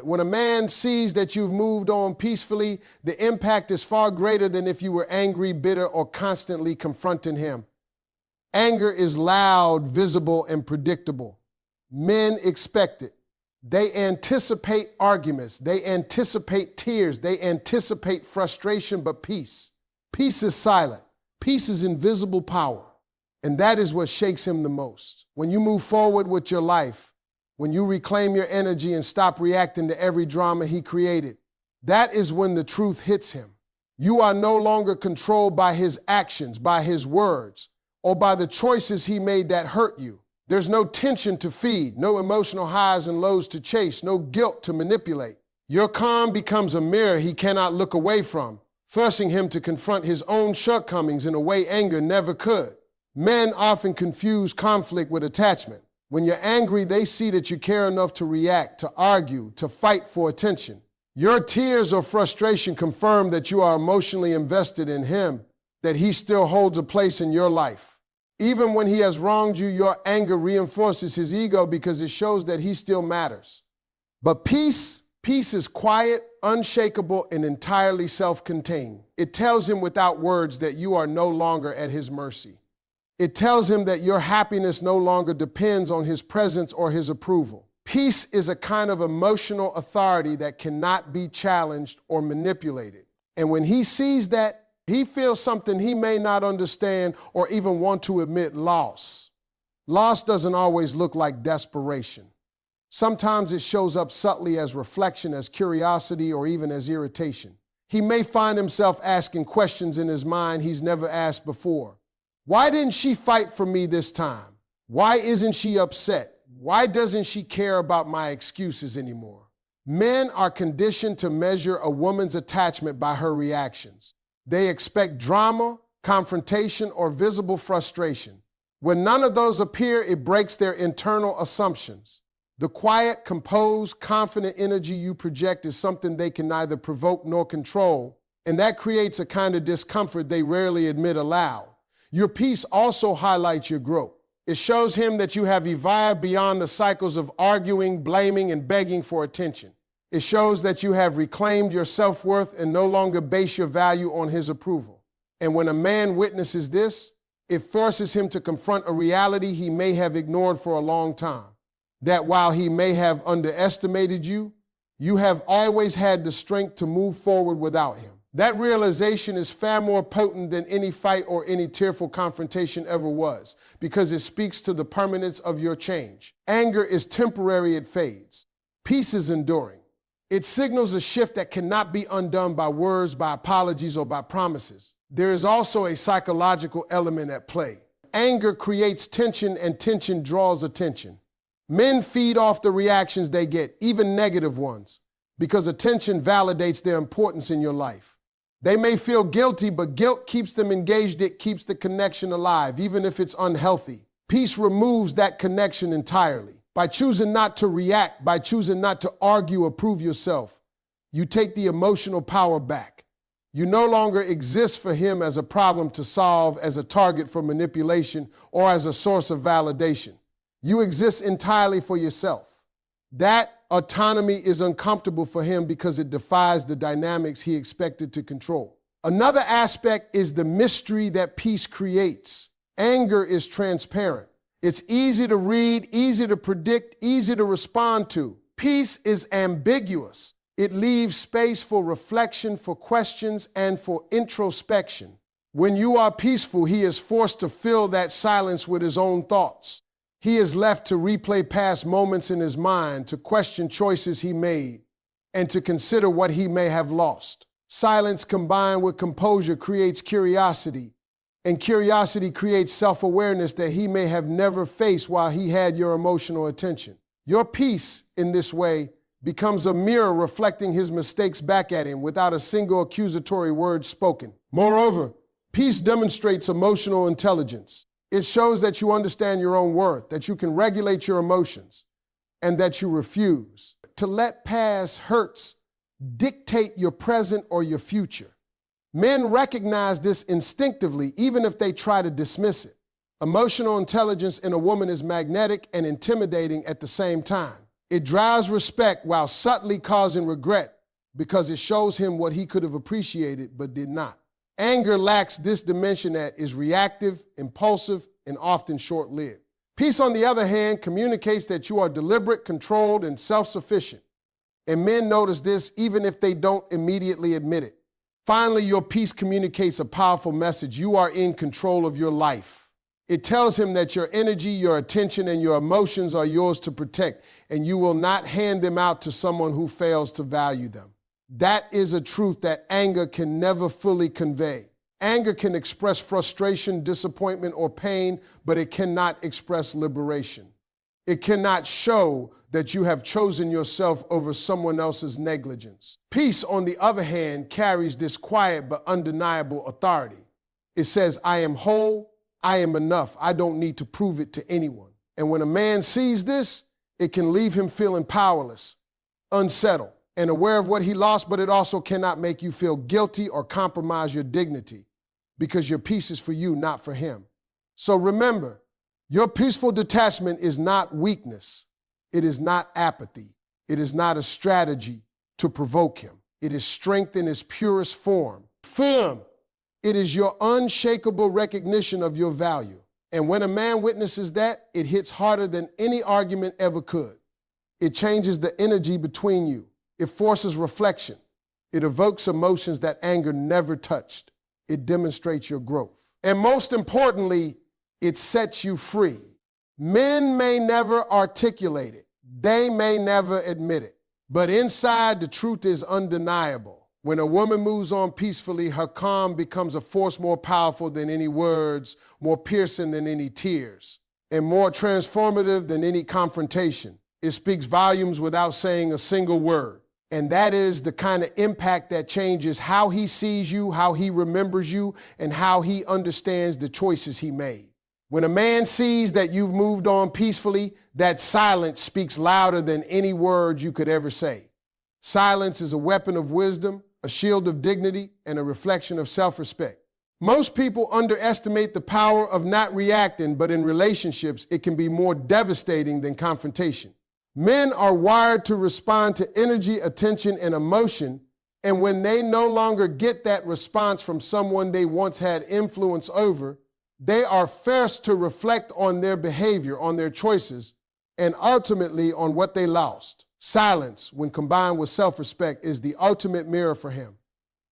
When a man sees that you've moved on peacefully, the impact is far greater than if you were angry, bitter, or constantly confronting him. Anger is loud, visible, and predictable. Men expect it. They anticipate arguments. They anticipate tears. They anticipate frustration, but peace. Peace is silent. Peace is invisible power. And that is what shakes him the most. When you move forward with your life, when you reclaim your energy and stop reacting to every drama he created, that is when the truth hits him. You are no longer controlled by his actions, by his words, or by the choices he made that hurt you. There's no tension to feed, no emotional highs and lows to chase, no guilt to manipulate. Your calm becomes a mirror he cannot look away from, forcing him to confront his own shortcomings in a way anger never could. Men often confuse conflict with attachment. When you're angry, they see that you care enough to react, to argue, to fight for attention. Your tears or frustration confirm that you are emotionally invested in him, that he still holds a place in your life. Even when he has wronged you, your anger reinforces his ego because it shows that he still matters. But peace is quiet, unshakable, and entirely self-contained. It tells him without words that you are no longer at his mercy. It tells him that your happiness no longer depends on his presence or his approval. Peace is a kind of emotional authority that cannot be challenged or manipulated. And when he sees that, he feels something he may not understand or even want to admit: loss. Loss doesn't always look like desperation. Sometimes it shows up subtly as reflection, as curiosity, or even as irritation. He may find himself asking questions in his mind he's never asked before. Why didn't she fight for me this time? Why isn't she upset? Why doesn't she care about my excuses anymore? Men are conditioned to measure a woman's attachment by her reactions. They expect drama, confrontation, or visible frustration. When none of those appear, it breaks their internal assumptions. The quiet, composed, confident energy you project is something they can neither provoke nor control, and that creates a kind of discomfort they rarely admit aloud. Your peace also highlights your growth. It shows him that you have evolved beyond the cycles of arguing, blaming, and begging for attention. It shows that you have reclaimed your self-worth and no longer base your value on his approval. And when a man witnesses this, it forces him to confront a reality he may have ignored for a long time. That while he may have underestimated you, you have always had the strength to move forward without him. That realization is far more potent than any fight or any tearful confrontation ever was, because it speaks to the permanence of your change. Anger is temporary, it fades. Peace is enduring. It signals a shift that cannot be undone by words, by apologies, or by promises. There is also a psychological element at play. Anger creates tension, and tension draws attention. Men feed off the reactions they get, even negative ones, because attention validates their importance in your life. They may feel guilty, but guilt keeps them engaged. It keeps the connection alive, even if it's unhealthy. Peace removes that connection entirely. By choosing not to react, by choosing not to argue or prove yourself, you take the emotional power back. You no longer exist for him as a problem to solve, as a target for manipulation, or as a source of validation. You exist entirely for yourself. That autonomy is uncomfortable for him because it defies the dynamics he expected to control. Another aspect is the mystery that peace creates. Anger is transparent. It's easy to read, easy to predict, easy to respond to. Peace is ambiguous. It leaves space for reflection, for questions, and for introspection. When you are peaceful, he is forced to fill that silence with his own thoughts. He is left to replay past moments in his mind, to question choices he made, and to consider what he may have lost. Silence combined with composure creates curiosity, and curiosity creates self-awareness that he may have never faced while he had your emotional attention. Your peace, in this way, becomes a mirror reflecting his mistakes back at him without a single accusatory word spoken. Moreover, peace demonstrates emotional intelligence. It shows that you understand your own worth, that you can regulate your emotions, and that you refuse to let past hurts dictate your present or your future. Men recognize this instinctively, even if they try to dismiss it. Emotional intelligence in a woman is magnetic and intimidating at the same time. It drives respect while subtly causing regret because it shows him what he could have appreciated but did not. Anger lacks this dimension that is reactive, impulsive, and often short-lived. Peace, on the other hand, communicates that you are deliberate, controlled, and self-sufficient. And men notice this even if they don't immediately admit it. Finally, your peace communicates a powerful message. You are in control of your life. It tells him that your energy, your attention, and your emotions are yours to protect, and you will not hand them out to someone who fails to value them. That is a truth that anger can never fully convey. Anger can express frustration, disappointment, or pain, but it cannot express liberation. It cannot show that you have chosen yourself over someone else's negligence. Peace, on the other hand, carries this quiet but undeniable authority. It says, I am whole, I am enough, I don't need to prove it to anyone. And when a man sees this, it can leave him feeling powerless, unsettled, and aware of what he lost, but it also cannot make you feel guilty or compromise your dignity because your peace is for you, not for him. So remember, your peaceful detachment is not weakness. It is not apathy. It is not a strategy to provoke him. It is strength in its purest form. Firm. It is your unshakable recognition of your value. And when a man witnesses that, it hits harder than any argument ever could. It changes the energy between you. It forces reflection. It evokes emotions that anger never touched. It demonstrates your growth. And most importantly, it sets you free. Men may never articulate it. They may never admit it. But inside, the truth is undeniable. When a woman moves on peacefully, her calm becomes a force more powerful than any words, more piercing than any tears, and more transformative than any confrontation. It speaks volumes without saying a single word. And that is the kind of impact that changes how he sees you, how he remembers you, and how he understands the choices he made. When a man sees that you've moved on peacefully, that silence speaks louder than any words you could ever say. Silence is a weapon of wisdom, a shield of dignity, and a reflection of self-respect. Most people underestimate the power of not reacting, but in relationships, it can be more devastating than confrontation. Men are wired to respond to energy, attention, and emotion, and when they no longer get that response from someone they once had influence over, they are forced to reflect on their behavior, on their choices, and ultimately on what they lost. Silence, when combined with self-respect, is the ultimate mirror for him.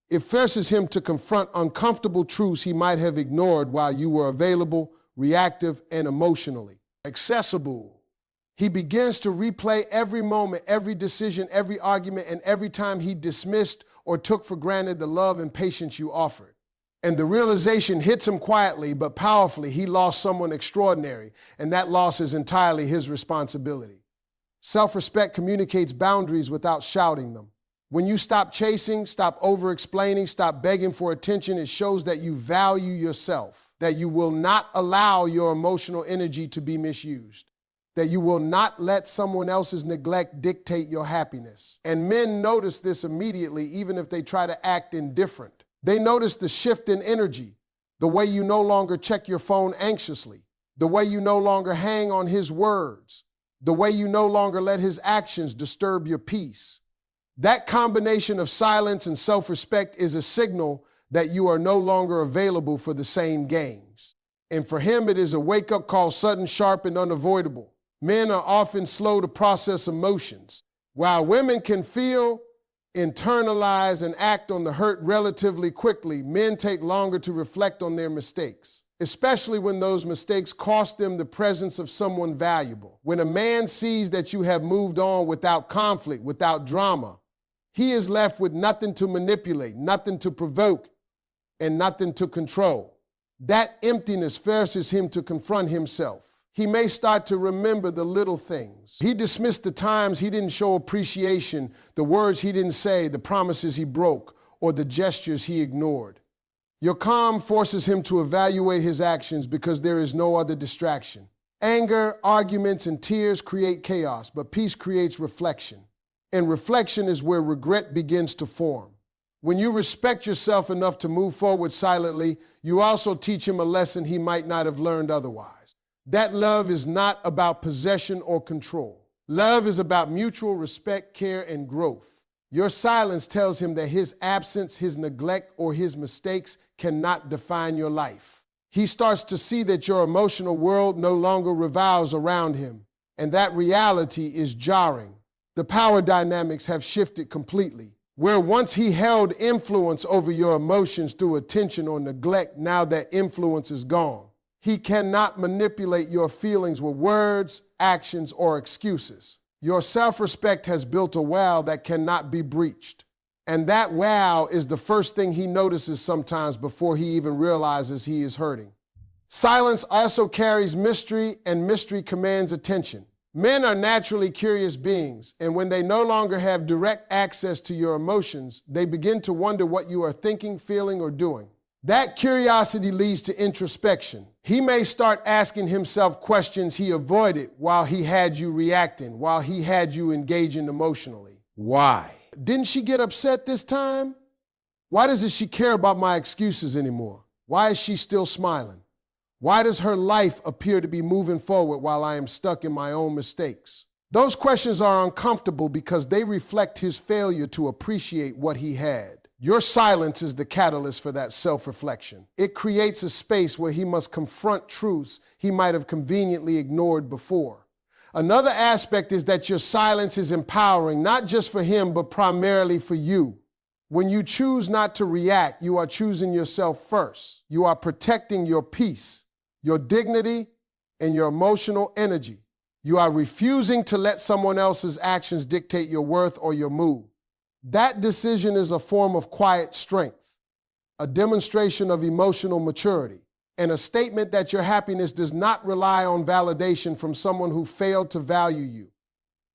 It forces him to confront uncomfortable truths he might have ignored while you were available, reactive, and emotionally accessible. He begins to replay every moment, every decision, every argument, and every time he dismissed or took for granted the love and patience you offered. And the realization hits him quietly but powerfully. He lost someone extraordinary, and that loss is entirely his responsibility. Self-respect communicates boundaries without shouting them. When you stop chasing, stop over-explaining, stop begging for attention, it shows that you value yourself, that you will not allow your emotional energy to be misused, that you will not let someone else's neglect dictate your happiness. And men notice this immediately, even if they try to act indifferent. They notice the shift in energy, the way you no longer check your phone anxiously, the way you no longer hang on his words, the way you no longer let his actions disturb your peace. That combination of silence and self-respect is a signal that you are no longer available for the same games. And for him, it is a wake-up call, sudden, sharp, and unavoidable. Men are often slow to process emotions. While women can feel, internalize, and act on the hurt relatively quickly, men take longer to reflect on their mistakes, especially when those mistakes cost them the presence of someone valuable. When a man sees that you have moved on without conflict, without drama, he is left with nothing to manipulate, nothing to provoke, and nothing to control. That emptiness forces him to confront himself. He may start to remember the little things. He dismissed the times he didn't show appreciation, the words he didn't say, the promises he broke, or the gestures he ignored. Your calm forces him to evaluate his actions because there is no other distraction. Anger, arguments, and tears create chaos, but peace creates reflection. And reflection is where regret begins to form. When you respect yourself enough to move forward silently, you also teach him a lesson he might not have learned otherwise. That love is not about possession or control. Love is about mutual respect, care, and growth. Your silence tells him that his absence, his neglect, or his mistakes cannot define your life. He starts to see that your emotional world no longer revolves around him, and that reality is jarring. The power dynamics have shifted completely. Where once he held influence over your emotions through attention or neglect, now that influence is gone. He cannot manipulate your feelings with words, actions, or excuses. Your self-respect has built a wall that cannot be breached. And that wall is the first thing he notices sometimes before he even realizes he is hurting. Silence also carries mystery, and mystery commands attention. Men are naturally curious beings, and when they no longer have direct access to your emotions, they begin to wonder what you are thinking, feeling, or doing. That curiosity leads to introspection. He may start asking himself questions he avoided while he had you reacting, while he had you engaging emotionally. Why? Didn't she get upset this time? Why doesn't she care about my excuses anymore? Why is she still smiling? Why does her life appear to be moving forward while I am stuck in my own mistakes? Those questions are uncomfortable because they reflect his failure to appreciate what he had. Your silence is the catalyst for that self-reflection. It creates a space where he must confront truths he might have conveniently ignored before. Another aspect is that your silence is empowering, not just for him, but primarily for you. When you choose not to react, you are choosing yourself first. You are protecting your peace, your dignity, and your emotional energy. You are refusing to let someone else's actions dictate your worth or your mood. That decision is a form of quiet strength, a demonstration of emotional maturity, and a statement that your happiness does not rely on validation from someone who failed to value you.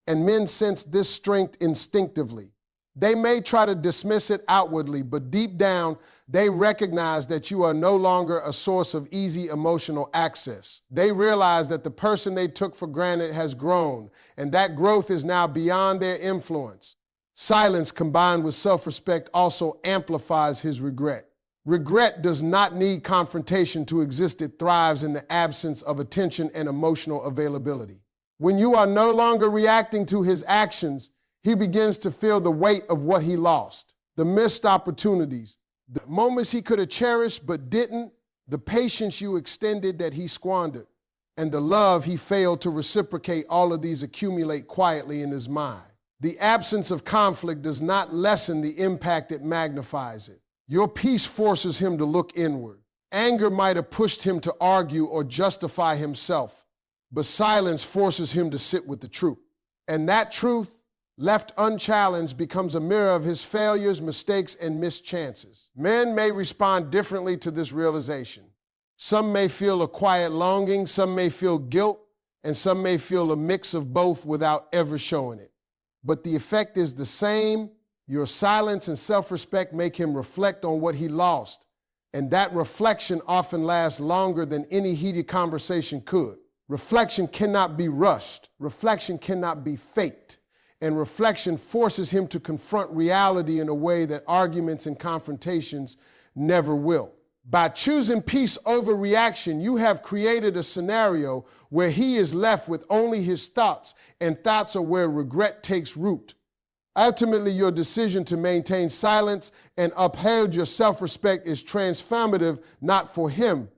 And men sense this strength instinctively. They may try to dismiss it outwardly, but deep down, they recognize that you are no longer a source of easy emotional access. They realize that the person they took for granted has grown, and that growth is now beyond their influence. Silence combined with self-respect also amplifies his regret. Regret does not need confrontation to exist. It thrives in the absence of attention and emotional availability. When you are no longer reacting to his actions, he begins to feel the weight of what he lost, the missed opportunities, the moments he could have cherished but didn't, the patience you extended that he squandered, and the love he failed to reciprocate. All of these accumulate quietly in his mind. The absence of conflict does not lessen the impact, it magnifies it. Your peace forces him to look inward. Anger might have pushed him to argue or justify himself, but silence forces him to sit with the truth. And that truth, left unchallenged, becomes a mirror of his failures, mistakes, and missed chances. Men may respond differently to this realization. Some may feel a quiet longing, some may feel guilt, and some may feel a mix of both without ever showing it. But the effect is the same. Your silence and self-respect make him reflect on what he lost, and that reflection often lasts longer than any heated conversation could. Reflection cannot be rushed. Reflection cannot be faked. And reflection forces him to confront reality in a way that arguments and confrontations never will. By choosing peace over reaction, you have created a scenario where he is left with only his thoughts, and thoughts are where regret takes root. Ultimately, your decision to maintain silence and uphold your self-respect is transformative, not for him,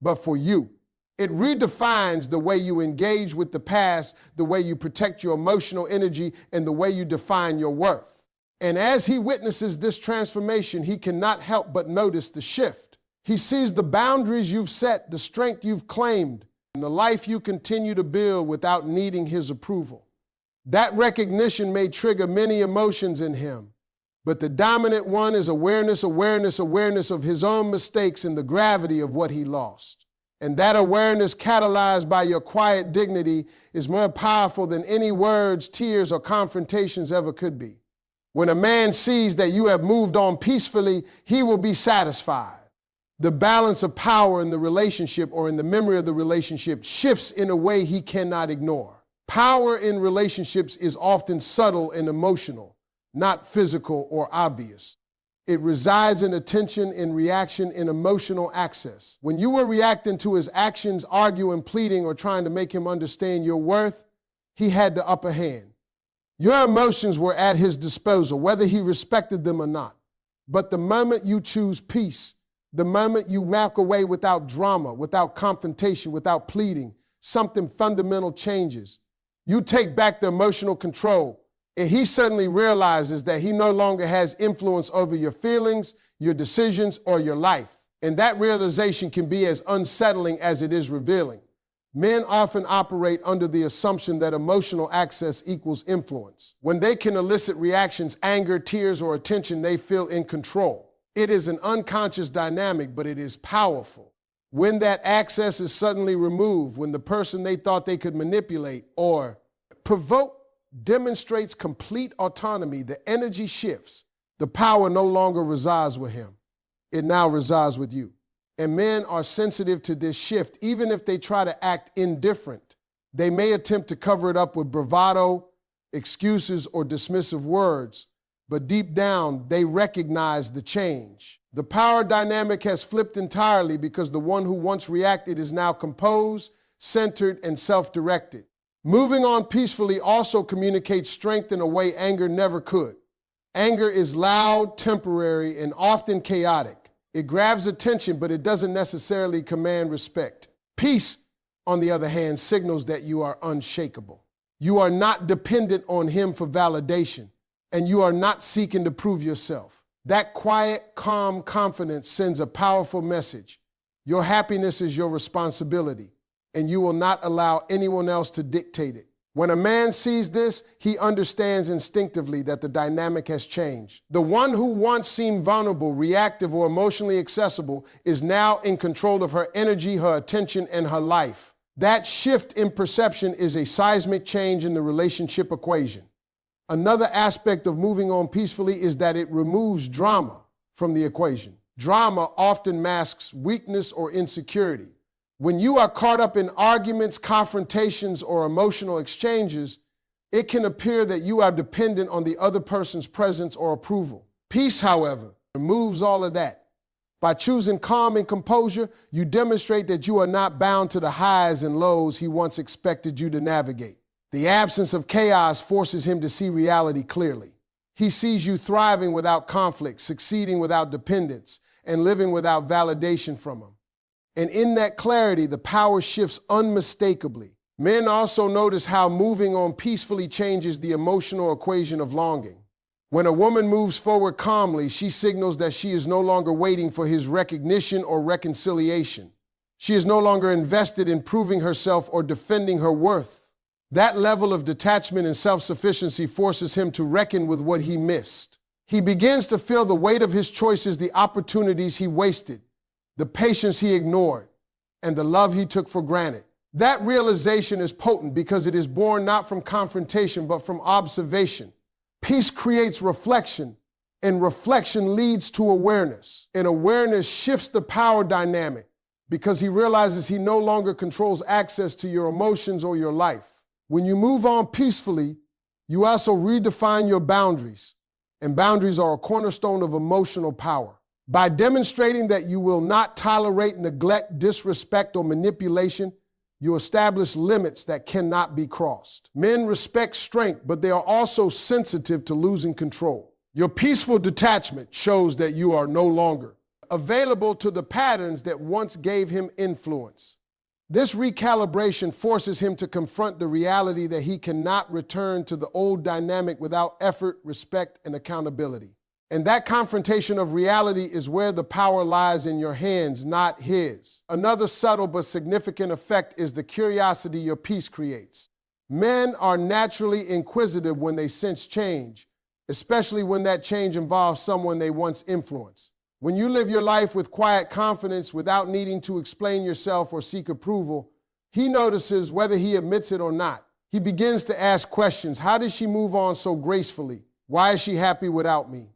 but for you. It redefines the way you engage with the past, the way you protect your emotional energy, and the way you define your worth. And as he witnesses this transformation, he cannot help but notice the shift. He sees the boundaries you've set, the strength you've claimed, and the life you continue to build without needing his approval. That recognition may trigger many emotions in him, but the dominant one is awareness of his own mistakes and the gravity of what he lost. And that awareness, catalyzed by your quiet dignity, is more powerful than any words, tears, or confrontations ever could be. When a man sees that you have moved on peacefully, he will be satisfied. The balance of power in the relationship, or in the memory of the relationship, shifts in a way he cannot ignore. Power in relationships is often subtle and emotional, not physical or obvious. It resides in attention, in reaction, in emotional access. When you were reacting to his actions, arguing, pleading, or trying to make him understand your worth, he had the upper hand. Your emotions were at his disposal, whether he respected them or not. But the moment you choose peace, the moment you walk away without drama, without confrontation, without pleading, something fundamental changes. You take back the emotional control, and he suddenly realizes that he no longer has influence over your feelings, your decisions, or your life. And that realization can be as unsettling as it is revealing. Men often operate under the assumption that emotional access equals influence. When they can elicit reactions, anger, tears, or attention, they feel in control. It is an unconscious dynamic, but it is powerful. When that access is suddenly removed, when the person they thought they could manipulate or provoke demonstrates complete autonomy, the energy shifts. The power no longer resides with him. It now resides with you. And men are sensitive to this shift. Even if they try to act indifferent, they may attempt to cover it up with bravado, excuses, or dismissive words. But deep down, they recognize the change. The power dynamic has flipped entirely because the one who once reacted is now composed, centered, and self-directed. Moving on peacefully also communicates strength in a way anger never could. Anger is loud, temporary, and often chaotic. It grabs attention, but it doesn't necessarily command respect. Peace, on the other hand, signals that you are unshakable. You are not dependent on him for validation, and you are not seeking to prove yourself. That quiet, calm confidence sends a powerful message. Your happiness is your responsibility, and you will not allow anyone else to dictate it. When a man sees this, he understands instinctively that the dynamic has changed. The one who once seemed vulnerable, reactive, or emotionally accessible is now in control of her energy, her attention, and her life. That shift in perception is a seismic change in the relationship equation. Another aspect of moving on peacefully is that it removes drama from the equation. Drama often masks weakness or insecurity. When you are caught up in arguments, confrontations, or emotional exchanges, it can appear that you are dependent on the other person's presence or approval. Peace, however, removes all of that. By choosing calm and composure, you demonstrate that you are not bound to the highs and lows he once expected you to navigate. The absence of chaos forces him to see reality clearly. He sees you thriving without conflict, succeeding without dependence, and living without validation from him. And in that clarity, the power shifts unmistakably. Men also notice how moving on peacefully changes the emotional equation of longing. When a woman moves forward calmly, she signals that she is no longer waiting for his recognition or reconciliation. She is no longer invested in proving herself or defending her worth. That level of detachment and self-sufficiency forces him to reckon with what he missed. He begins to feel the weight of his choices, the opportunities he wasted, the patience he ignored, and the love he took for granted. That realization is potent because it is born not from confrontation, but from observation. Peace creates reflection, and reflection leads to awareness. And awareness shifts the power dynamic because he realizes he no longer controls access to your emotions or your life. When you move on peacefully, you also redefine your boundaries, and boundaries are a cornerstone of emotional power. By demonstrating that you will not tolerate neglect, disrespect, or manipulation, you establish limits that cannot be crossed. Men respect strength, but they are also sensitive to losing control. Your peaceful detachment shows that you are no longer available to the patterns that once gave him influence. This recalibration forces him to confront the reality that he cannot return to the old dynamic without effort, respect, and accountability. And that confrontation of reality is where the power lies in your hands, not his. Another subtle but significant effect is the curiosity your peace creates. Men are naturally inquisitive when they sense change, especially when that change involves someone they once influenced. When you live your life with quiet confidence without needing to explain yourself or seek approval, he notices whether he admits it or not. He begins to ask questions. How did she move on so gracefully? Why is she happy without me?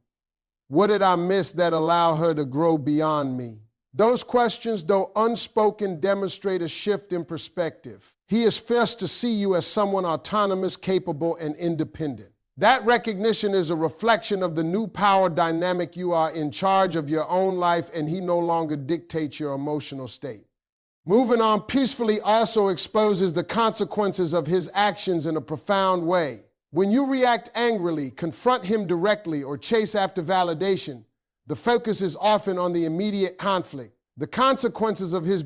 What did I miss that allowed her to grow beyond me? Those questions, though unspoken, demonstrate a shift in perspective. He is forced to see you as someone autonomous, capable, and independent. That recognition is a reflection of the new power dynamic. You are in charge of your own life, and he no longer dictates your emotional state. Moving on peacefully also exposes the consequences of his actions in a profound way. When you react angrily, confront him directly, or chase after validation, the focus is often on the immediate conflict. The consequences of his